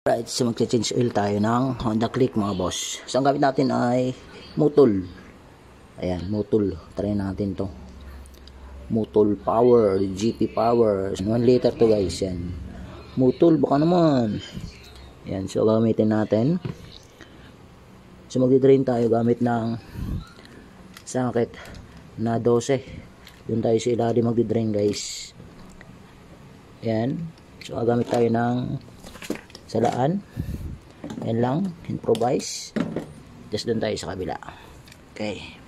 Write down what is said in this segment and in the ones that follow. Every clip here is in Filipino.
Right, so magche-change oil tayo ng Honda Click mga boss. So ang gamit natin ay Motul. Ayan, Motul. Try natin to. Motul Power, GP Power. 1 liter to guys, yan. Motul, baka naman. Ayan, so gamitin natin. So magdi-drain tayo gamit ng socket na 12. Doon tayo sa ilalim magdi-drain guys. Ayan. So gagamit tayo ng salaan. Yan lang, improvise. Just doon tayo sa kabila. Okay.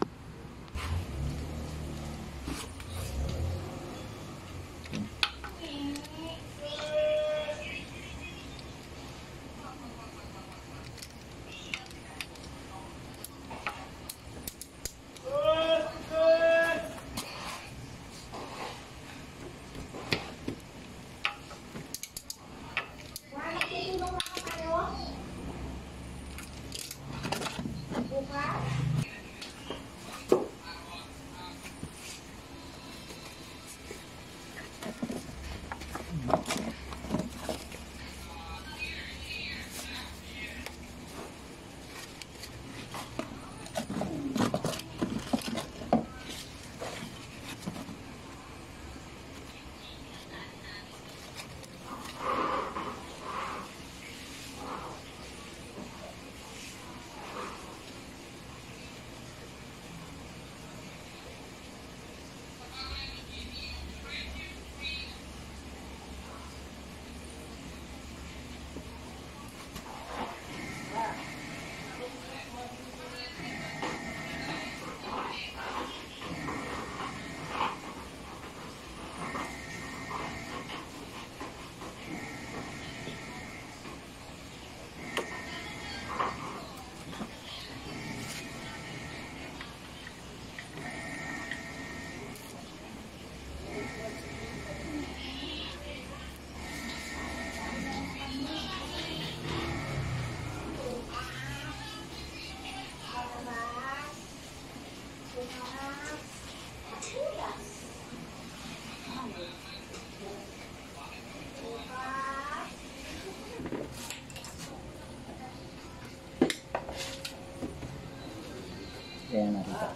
Ayan nakita.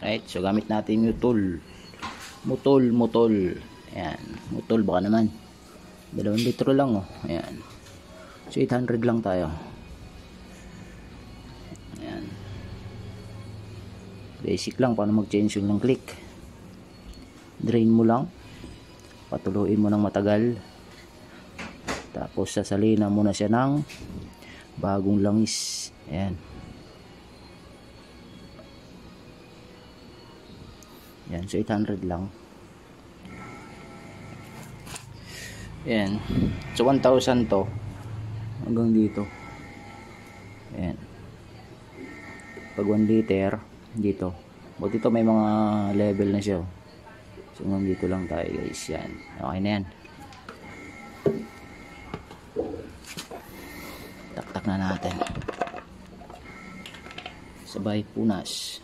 Right, so gamit natin yung tool. Motul. Ayan, Motul baka naman. 2 litro lang oh. Ayan. So 800 lang tayo. Ayan. Basic lang paano mag-change yung click. Drain mo lang. Patuluin mo ng matagal. Tapos sasalina mo na siya ng bagong langis. Ayan. Yan, so 800 lang. Yan. So 1,000 to. Hanggang dito. Yan. Pag 1 liter, dito. But ito may mga level na siya. So hanggang dito lang tayo guys. Yan. Okay na yan. Taktak na natin. Sabay punas.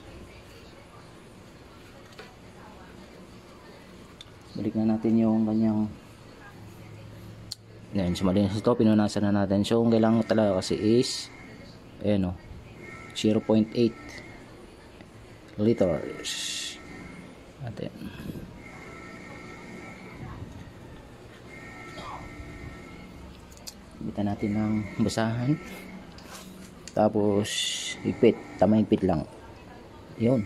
Balik na natin yung kanyang yan, sumalinis ito, pinunasan na natin. So, ang kailangan talaga kasi is ayan o, 0.8 liters natin. Bitan natin ng basahan. Tapos, higpit, tama higpit lang. Yun.